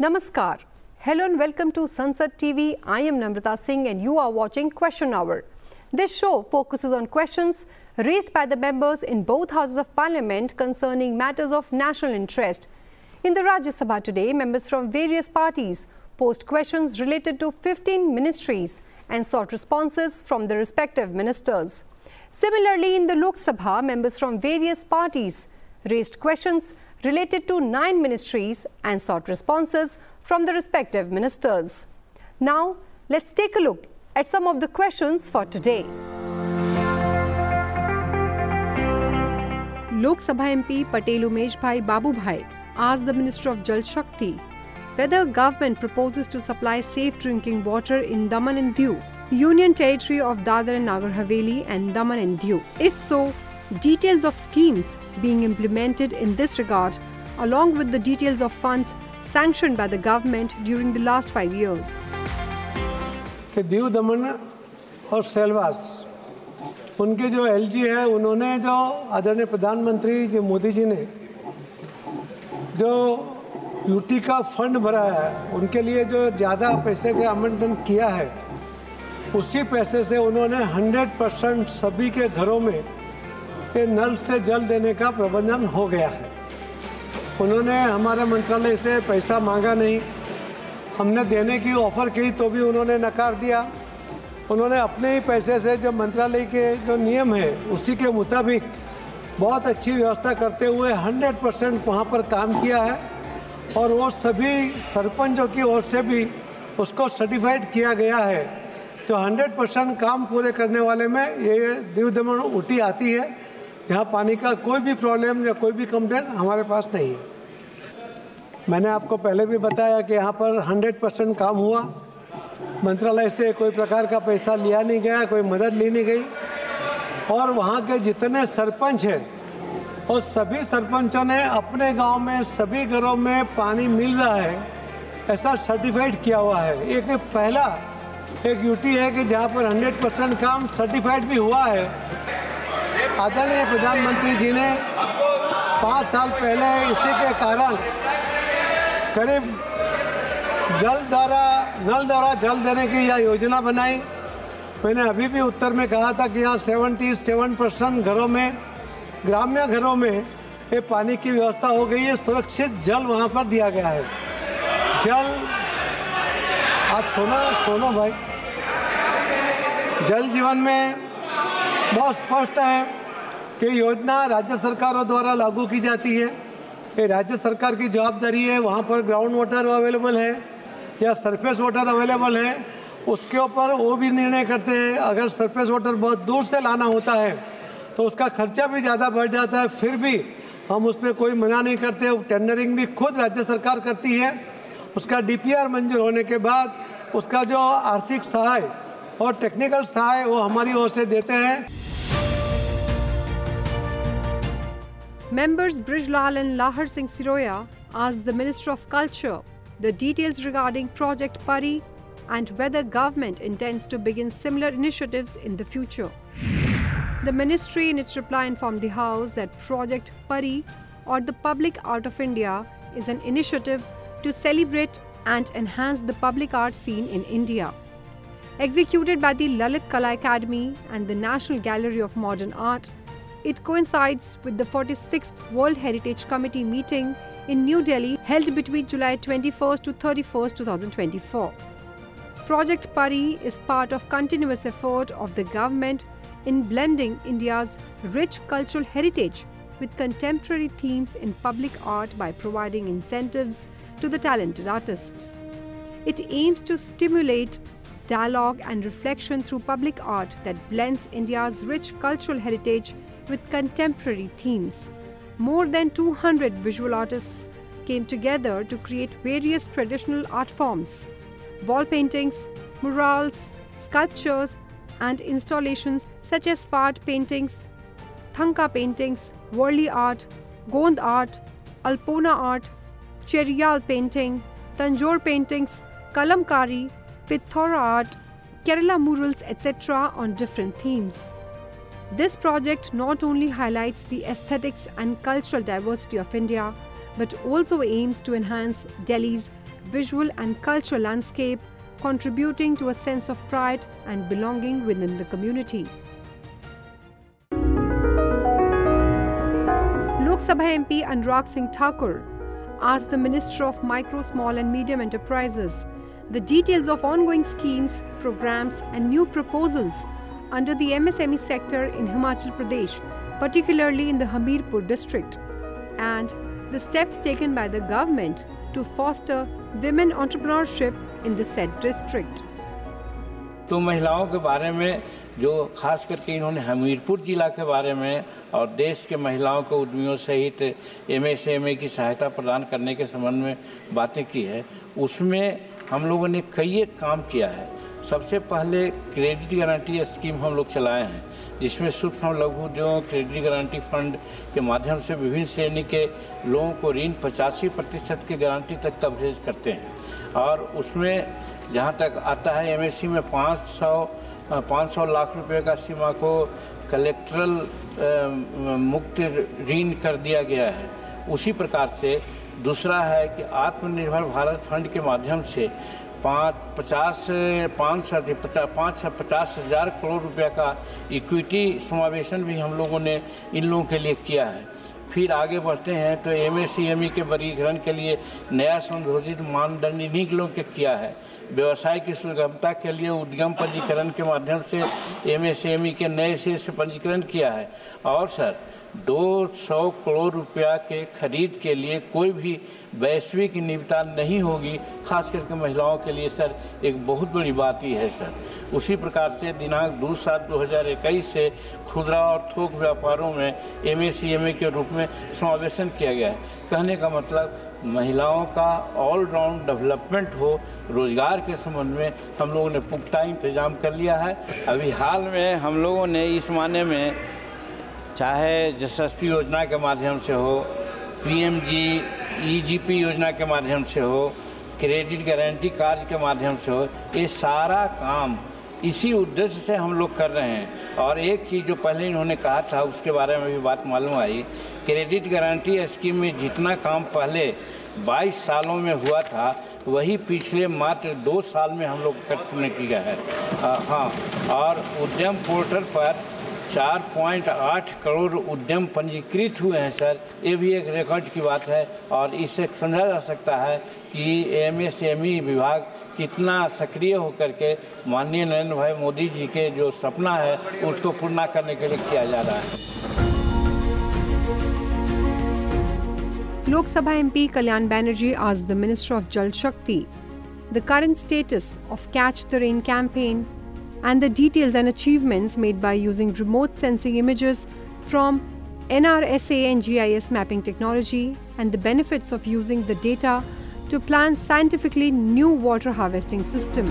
Namaskar. Hello and welcome to Sansad TV. I am Namrata Singh and you are watching Question Hour. This show focuses on questions raised by the members in both houses of parliament concerning matters of national interest. In the Rajya Sabha today, members from various parties posed questions related to 15 ministries and sought responses from the respective ministers. Similarly, in the Lok Sabha, members from various parties raised questions related to 9 ministries and sought responses from the respective ministers. Now, let's take a look at some of the questions for today. Lok Sabha MP Patel Umesh Bhai Babu Bhai asked the Minister of Jal Shakti whether government proposes to supply safe drinking water in Daman and Diu, Union Territory of Dadra and Nagar Haveli and Daman and Diu. If so, details of schemes being implemented in this regard, along with the details of funds sanctioned by the government during the last 5 years. कि दीव दमन और सेलवास उनके जो LG है, उन्होंने जो आदरणीय प्रधानमंत्री जी मोदी जी ने जो यूटी का फंड भरा है, उनके लिए जो ज़्यादा पैसे का आवंटन किया है, उसी पैसे से उन्होंने 100% सभी के घरों में ये नल से जल देने का प्रबंधन हो गया है। उन्होंने हमारे मंत्रालय से पैसा मांगा नहीं, हमने देने की ऑफ़र की तो भी उन्होंने नकार दिया। उन्होंने अपने ही पैसे से जो मंत्रालय के जो नियम है उसी के मुताबिक बहुत अच्छी व्यवस्था करते हुए 100% वहाँ पर काम किया है और वो सभी सरपंचों की ओर से भी उसको सर्टिफाइड किया गया है। जो 100% काम पूरे करने वाले में ये दीव दमन ऊटी आती है। यहाँ पानी का कोई भी प्रॉब्लम या कोई भी कंप्लेंट हमारे पास नहीं है। मैंने आपको पहले भी बताया कि यहाँ पर 100% काम हुआ, मंत्रालय से कोई प्रकार का पैसा लिया नहीं गया, कोई मदद ली नहीं गई और वहाँ के जितने सरपंच हैं और सभी सरपंचों ने अपने गांव में सभी घरों में पानी मिल रहा है ऐसा सर्टिफाइड किया हुआ है। एक पहला एक यूटी है कि जहाँ पर 100% काम सर्टिफाइड भी हुआ है। आदरणीय प्रधानमंत्री जी ने 5 साल पहले इसी के कारण करीब नल द्वारा जल देने की यह योजना बनाई। मैंने अभी भी उत्तर में कहा था कि यहाँ 77% घरों में, ग्राम्य घरों में ये पानी की व्यवस्था हो गई है। सुरक्षित जल वहाँ पर दिया गया है। जल आप सुनो भाई, जल जीवन में बहुत स्पष्ट है कि योजना राज्य सरकारों द्वारा लागू की जाती है। ये राज्य सरकार की जवाबदारी है। वहाँ पर ग्राउंड वाटर अवेलेबल है या सरफेस वाटर अवेलेबल है, उसके ऊपर वो भी निर्णय करते हैं। अगर सरफेस वाटर बहुत दूर से लाना होता है तो उसका खर्चा भी ज़्यादा बढ़ जाता है, फिर भी हम उसमें कोई मना नहीं करते। टेंडरिंग भी खुद राज्य सरकार करती है। उसका डीपीआर मंजूर होने के बाद उसका जो आर्थिक सहाय और टेक्निकल सहाय वो हमारी ओर से देते हैं। Members Brijlal and Lahar Singh Siroya asked the Minister of Culture the details regarding Project Pari and whether government intends to begin similar initiatives in the future. The ministry in its reply informed the House that Project Pari or the Public Art of India is an initiative to celebrate and enhance the public art scene in India. Executed by the Lalit Kala Academy and the National Gallery of Modern Art, it coincides with the 46th World Heritage Committee meeting in New Delhi held between July 21st to 31st, 2024. Project Pari is part of continuous effort of the government in blending India's rich cultural heritage with contemporary themes in public art by providing incentives to the talented artists. It aims to stimulate dialogue and reflection through public art that blends India's rich cultural heritage with contemporary themes. More than 200 visual artists came together to create various traditional art forms, wall paintings, murals, sculptures and installations such as Fard paintings, Thanka paintings, Worli art, Gond art, Alpona art, Cheriyal painting, Tanjore paintings, Kalamkari, Pithora art, Kerala murals, etc. on different themes. This project not only highlights the aesthetics and cultural diversity of India, but also aims to enhance Delhi's visual and cultural landscape, contributing to a sense of pride and belonging within the community. Lok Sabha MP Anurag Singh Thakur asked the Minister of Micro, Small and Medium Enterprises the details of ongoing schemes, programs and new proposals under the MSME sector in Himachal Pradesh, particularly in the Hamirpur district, and the steps taken by the government to foster women entrepreneurship in the said district. तो महिलाओं के बारे में जो खास करके इन्होंने हमीरपुर जिला के बारे में और देश के महिलाओं को उद्यमियों सहित MSME की सहायता प्रदान करने के संबंध में बातें की है, उसमें हम लोगों ने कई एक काम किया है। सबसे पहले क्रेडिट गारंटी स्कीम हम लोग चलाए हैं, जिसमें सूक्ष्म लघु उद्योग क्रेडिट गारंटी फंड के माध्यम से विभिन्न श्रेणी के लोगों को ऋण 85% की गारंटी तक कवरेज करते हैं। और उसमें जहां तक आता है MSME में 500 लाख रुपए का सीमा को कलेक्ट्रल मुक्त ऋण कर दिया गया है। उसी प्रकार से दूसरा है कि आत्मनिर्भर भारत फंड के माध्यम से 50,000 करोड़ रुपए का इक्विटी समावेशन भी हम लोगों ने इन लोगों के लिए किया है। फिर आगे बढ़ते हैं तो MSME के वर्गीकरण के लिए नया संशोधित मानदंड इन्हीं लोगों के किया है। व्यवसाय की सुगमता के लिए उद्यम पंजीकरण के माध्यम से MSME के नए सिरे से पंजीकरण किया है। और सर 200 करोड़ रुपया के खरीद के लिए कोई भी वैश्विक निविदा नहीं होगी, खास करके महिलाओं के लिए सर एक बहुत बड़ी बात ही है सर। उसी प्रकार से दिनांक 2/7/2021 से खुदरा और थोक व्यापारों में MSME के रूप में समावेशन किया गया है। कहने का मतलब महिलाओं का ऑलराउंड डेवलपमेंट हो, रोजगार के संबंध में हम लोगों ने पुख्ता इंतजाम कर लिया है। अभी हाल में हम लोगों ने इस माने में चाहे यशस्वी योजना के माध्यम से हो, PMGEGP योजना के माध्यम से हो, क्रेडिट गारंटी कार्ड के माध्यम से हो, ये सारा काम इसी उद्देश्य से हम लोग कर रहे हैं। और एक चीज़ जो पहले इन्होंने कहा था उसके बारे में भी बात मालूम आई, क्रेडिट गारंटी स्कीम में जितना काम पहले 22 सालों में हुआ था वही पिछले मात्र 2 साल में हम लोग करने किया है। हाँ, और उद्यम पोर्टल पर 4.8 करोड़ उद्यम पंजीकृत हुए हैं सर, ये भी एक रिकॉर्ड की बात है। और इससे समझा जा सकता है कि MSME विभाग कितना सक्रिय होकर के माननीय नरेंद्र भाई मोदी जी के जो सपना है उसको पूर्ण करने के लिए किया जा रहा है। Lok Sabha MP Kalyan Banerjee asked the Minister of Jal Shakti the current status of Catch the Rain campaign and the details and achievements made by using remote sensing images from NRSA and GIS mapping technology and the benefits of using the data to plan scientifically new water harvesting system.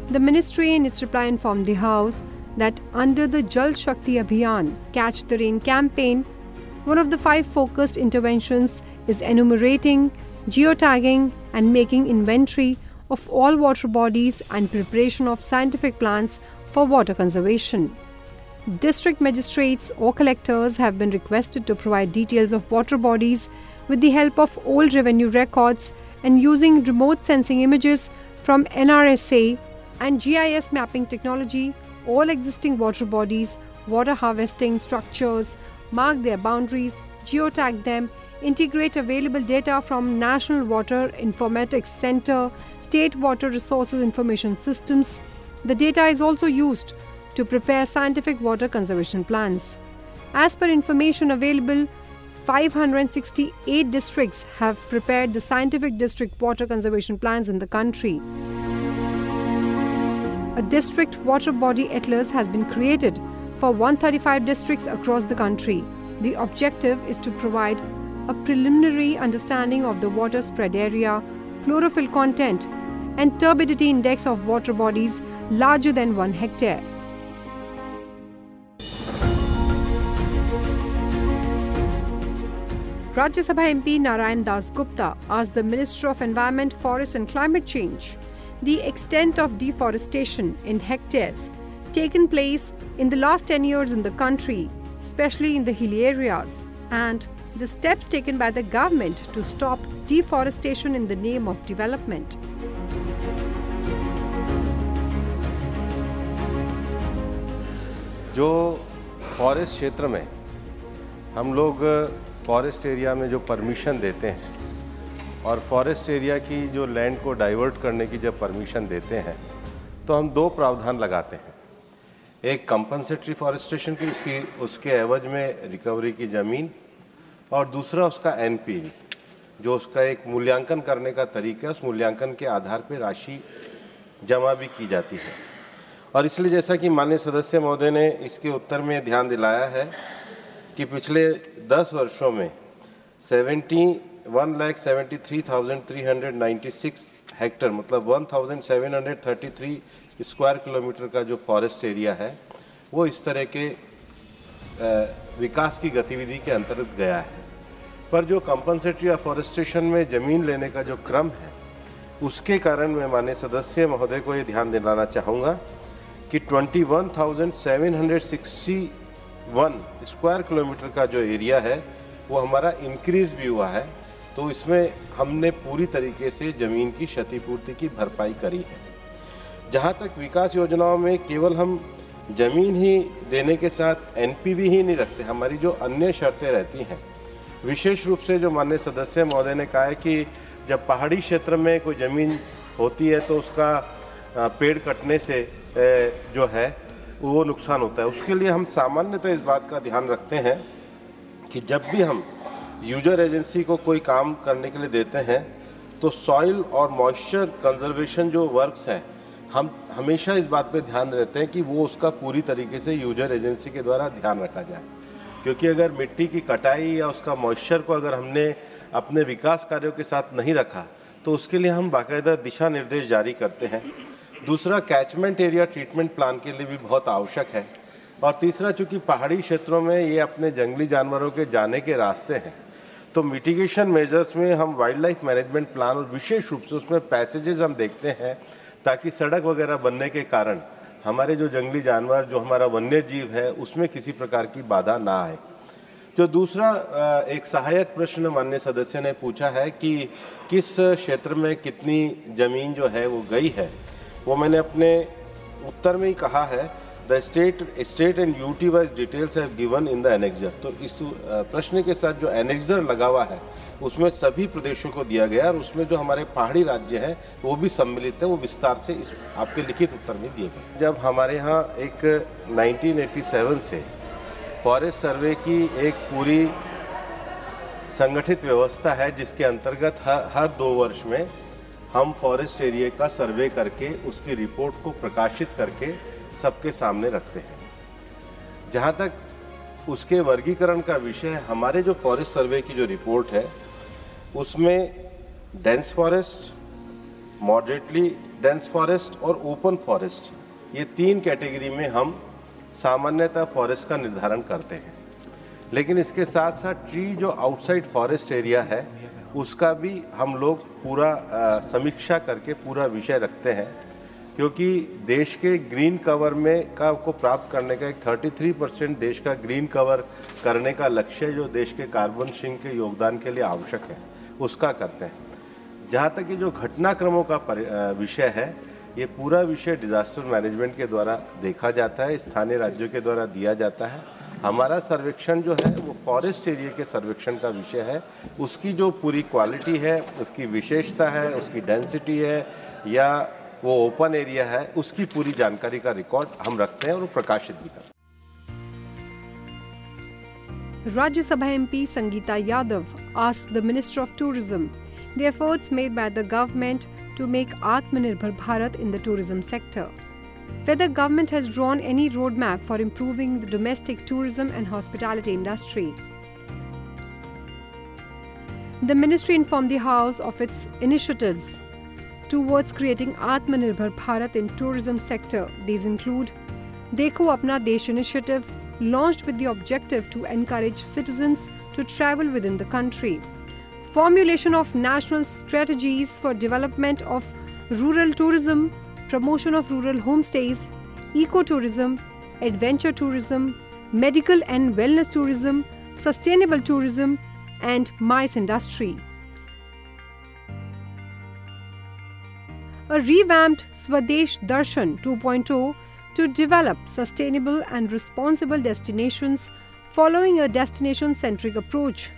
The ministry in its reply informed the House that under the Jal Shakti Abhiyan Catch the Rain campaign, one of the 5 focused interventions is enumerating, geotagging and making inventory of all water bodies and preparation of scientific plans for water conservation. District magistrates or collectors have been requested to provide details of water bodies with the help of old revenue records and using remote sensing images from NRSA and GIS mapping technology, all existing water bodies, water harvesting structures, mark their boundaries, geotag them, integrate available data from National Water Informatics Center, State Water Resources Information Systems. The data is also used to prepare scientific water conservation plans. As per information available, 568 districts have prepared the scientific district water conservation plans in the country. A district water body atlas has been created for 135 districts across the country. The objective is to provide a preliminary understanding of the water spread area, chlorophyll content, and turbidity index of water bodies larger than 1 hectare. Rajya Sabha MP Narayan Das Gupta asked the Minister of Environment, Forest and Climate Change the extent of deforestation in hectares taken place in the last 10 years in the country, especially in the hilly areas, and the steps taken by the government to stop deforestation in the name of development. जो forest क्षेत्र में हम लोग forest area में जो permission देते हैं और फॉरेस्ट एरिया की जो लैंड को डाइवर्ट करने की जब परमिशन देते हैं तो हम दो प्रावधान लगाते हैं। एक कंपनसेटरी फॉरेस्टेशन की, उसके एवज में रिकवरी की ज़मीन, और दूसरा उसका एनपीवी, जो उसका एक मूल्यांकन करने का तरीका है। उस मूल्यांकन के आधार पर राशि जमा भी की जाती है। और इसलिए जैसा कि माननीय सदस्य महोदय ने इसके उत्तर में ध्यान दिलाया है कि पिछले 10 वर्षों में 71,73,396 हेक्टर मतलब 1,733 स्क्वायर किलोमीटर का जो फॉरेस्ट एरिया है वो इस तरह के विकास की गतिविधि के अंतर्गत गया है। पर जो कंपनसेटरी अफॉरेस्टेशन में ज़मीन लेने का जो क्रम है उसके कारण मैं माननीय सदस्य महोदय को ये ध्यान दिलाना चाहूँगा कि 21,761 स्क्वायर किलोमीटर का जो एरिया है वो हमारा इंक्रीज़ भी हुआ है। तो इसमें हमने पूरी तरीके से ज़मीन की क्षतिपूर्ति की भरपाई करी है। जहाँ तक विकास योजनाओं में केवल हम ज़मीन ही देने के साथ एनपीवी ही नहीं रखते, हमारी जो अन्य शर्तें रहती हैं, विशेष रूप से जो माननीय सदस्य महोदय ने कहा है कि जब पहाड़ी क्षेत्र में कोई ज़मीन होती है तो उसका पेड़ कटने से जो है वो नुकसान होता है। उसके लिए हम सामान्यतः इस बात का ध्यान रखते हैं कि जब भी हम यूजर एजेंसी को कोई काम करने के लिए देते हैं तो सॉइल और मॉइस्चर कंजर्वेशन जो वर्क्स हैं, हम हमेशा इस बात पे ध्यान रहते हैं कि वो उसका पूरी तरीके से यूजर एजेंसी के द्वारा ध्यान रखा जाए। क्योंकि अगर मिट्टी की कटाई या उसका मॉइस्चर को अगर हमने अपने विकास कार्यों के साथ नहीं रखा तो उसके लिए हम बाकायदा दिशा निर्देश जारी करते हैं। दूसरा, कैचमेंट एरिया ट्रीटमेंट प्लान के लिए भी बहुत आवश्यक है। और तीसरा, चूँकि पहाड़ी क्षेत्रों में ये अपने जंगली जानवरों के जाने के रास्ते हैं तो मिटिगेशन मेजर्स में हम वाइल्ड लाइफ मैनेजमेंट प्लान और विशेष रूप से उसमें पैसेजेस हम देखते हैं ताकि सड़क वगैरह बनने के कारण हमारे जो जंगली जानवर, जो हमारा वन्य जीव है, उसमें किसी प्रकार की बाधा ना आए। जो दूसरा एक सहायक प्रश्न माननीय सदस्य ने पूछा है कि किस क्षेत्र में कितनी ज़मीन जो है वो गई है, वो मैंने अपने उत्तर में ही कहा है। The state and UT wise details have given in the annexure. तो इस प्रश्न के साथ जो एनेक्जर लगा हुआ है उसमें सभी प्रदेशों को दिया गया और उसमें जो हमारे पहाड़ी राज्य हैं वो भी सम्मिलित है, वो विस्तार से इस आपके लिखित उत्तर में दिए गए। जब हमारे यहाँ एक 1987 से फॉरेस्ट सर्वे की एक पूरी संगठित व्यवस्था है जिसके अंतर्गत हर 2 वर्ष में हम फॉरेस्ट एरिया का सर्वे करके उसकी रिपोर्ट को प्रकाशित करके सबके सामने रखते हैं। जहाँ तक उसके वर्गीकरण का विषय, हमारे जो फॉरेस्ट सर्वे की जो रिपोर्ट है उसमें dense forest, moderately dense forest और ओपन फॉरेस्ट, ये 3 कैटेगरी में हम सामान्यतः फॉरेस्ट का निर्धारण करते हैं। लेकिन इसके साथ साथ ट्री जो आउटसाइड फॉरेस्ट एरिया है उसका भी हम लोग पूरा समीक्षा करके पूरा विषय रखते हैं। क्योंकि देश के ग्रीन कवर में को प्राप्त करने का एक 33% देश का ग्रीन कवर करने का लक्ष्य जो देश के कार्बन सिंक के योगदान के लिए आवश्यक है उसका करते हैं। जहाँ तक कि जो घटनाक्रमों का विषय है, ये पूरा विषय डिजास्टर मैनेजमेंट के द्वारा देखा जाता है, स्थानीय राज्यों के द्वारा दिया जाता है। हमारा सर्वेक्षण जो है वो फॉरेस्ट एरिया के सर्वेक्षण का विषय है। उसकी जो पूरी क्वालिटी है, उसकी विशेषता है, उसकी डेंसिटी है या वो ओपन एरिया है, उसकी पूरी जानकारी का रिकॉर्ड हम रखते हैं और प्रकाशित भी करते हैं। Rajya Sabha MP Sangeeta Yadav asked the Minister of Tourism the efforts made by the government to make Atmanirbhar Bharat in the tourism sector. Whether government has drawn any roadmap for improving the domestic tourism and hospitality industry. The ministry informed the House of its initiatives towards creating Atmanirbhar Bharat in tourism sector. These include Dekho Apna Desh initiative, launched with the objective to encourage citizens to travel within the country. Formulation of national strategies for development of rural tourism, promotion of rural homestays, ecotourism, adventure tourism, medical and wellness tourism, sustainable tourism, and MICE industry. A revamped Swadesh Darshan 2.0 to develop sustainable and responsible destinations following a destination-centric approach.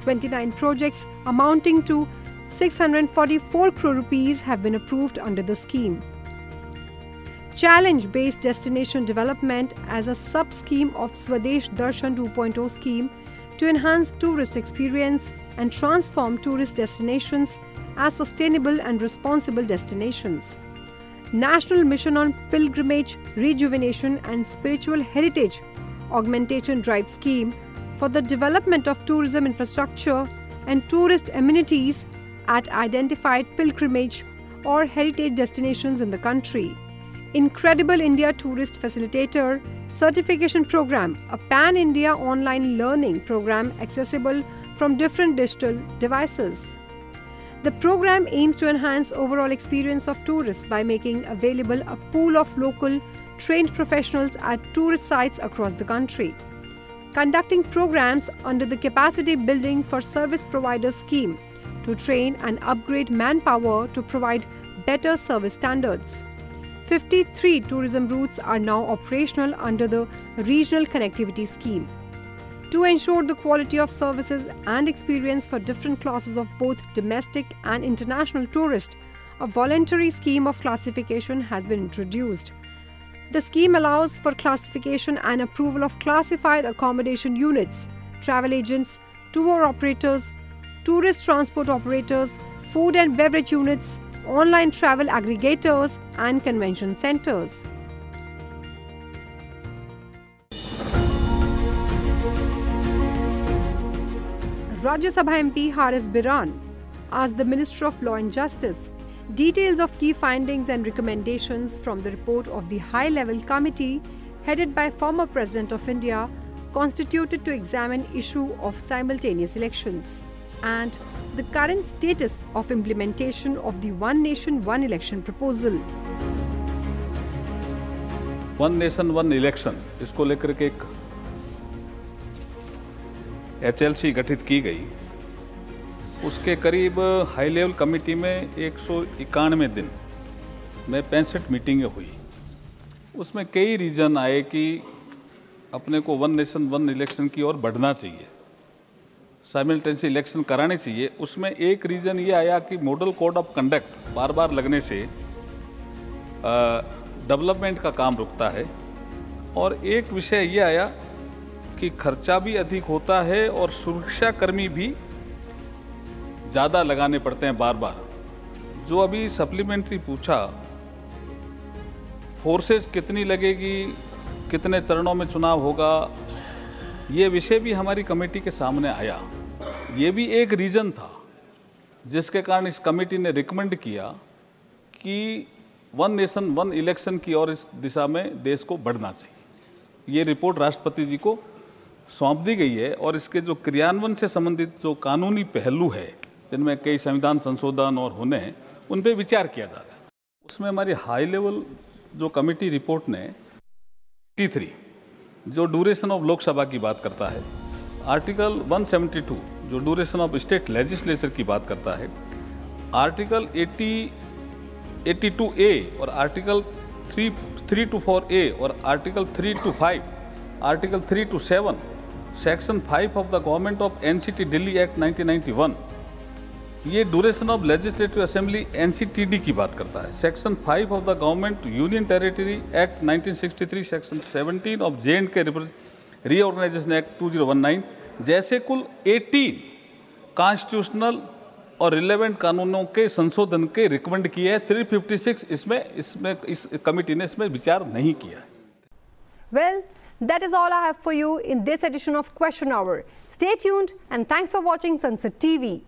29 projects amounting to 644 crore rupees have been approved under the scheme. Challenge-based destination development as a sub-scheme of Swadesh Darshan 2.0 scheme to enhance tourist experience and transform tourist destinations as sustainable and responsible destinations. National Mission on Pilgrimage, Rejuvenation and Spiritual Heritage Augmentation Drive Scheme for the development of tourism infrastructure and tourist amenities at identified pilgrimage or heritage destinations in the country. Incredible India Tourist Facilitator Certification Program, a pan-India online learning program accessible from different digital devices. The program aims to enhance overall experience of tourists by making available a pool of local trained professionals at tourist sites across the country. Conducting programs under the Capacity Building for Service Providers scheme to train and upgrade manpower to provide better service standards. 53 tourism routes are now operational under the Regional Connectivity Scheme. To ensure the quality of services and experience for different classes of both domestic and international tourists, a voluntary scheme of classification has been introduced. The scheme allows for classification and approval of classified accommodation units, travel agents, tour operators, tourist transport operators, food and beverage units, online travel aggregators and convention centers. Rajya Sabha MP Haris Biran asked the Minister of Law and Justice details of key findings and recommendations from the report of the high-level committee headed by former President of India constituted to examine issue of simultaneous elections and the current status of implementation of the One Nation, One Election proposal. One nation one election इसको लेकर के एक HLC गठित की गई। उसके करीब high level committee में 191 दिन में 65 मीटिंगें हुई। उसमें कई रीजन आए कि अपने को वन नेशन वन इलेक्शन की ओर बढ़ना चाहिए, साइमल्टेनियस इलेक्शन कराने चाहिए। उसमें एक रीज़न ये आया कि मॉडल कोड ऑफ कंडक्ट बार बार लगने से डेवलपमेंट का काम रुकता है, और एक विषय ये आया कि खर्चा भी अधिक होता है और सुरक्षाकर्मी भी ज़्यादा लगाने पड़ते हैं बार बार। जो अभी सप्लीमेंट्री पूछा, फोर्सेस कितनी लगेगी, कितने चरणों में चुनाव होगा, ये विषय भी हमारी कमेटी के सामने आया। ये भी एक रीज़न था जिसके कारण इस कमेटी ने रिकमेंड किया कि वन नेशन वन इलेक्शन की ओर इस दिशा में देश को बढ़ना चाहिए। ये रिपोर्ट राष्ट्रपति जी को सौंप दी गई है और इसके जो क्रियान्वयन से संबंधित जो कानूनी पहलू है, जिनमें कई संविधान संशोधन और होने हैं, उन पर विचार किया जा रहा है। उसमें हमारी हाई लेवल जो कमेटी रिपोर्ट ने 83 जो ड्यूरेशन ऑफ लोकसभा की बात करता है, आर्टिकल 172 जो ड्यूरेशन ऑफ स्टेट लेजिस्लेचर की बात करता है, आर्टिकल 82A और आर्टिकल 3 to 4A और article 3 to 5, article 3 to 7, section 5 of the government of NCT Delhi act 1991, ये duration of legislative assembly NCTD की बात करता है। Section 5 of the government union territory act 1963, section 17 of J&K reorganisation act 2019 जैसे कुल 18 constitutional और relevant कानूनों के संशोधन के रिकमेंड किए हैं। 356 इसमें इस कमेटी ने इसमें विचार नहीं किया। Well, that is all I have for you in this edition of Question Hour. Stay tuned and thanks for watching Sunset TV.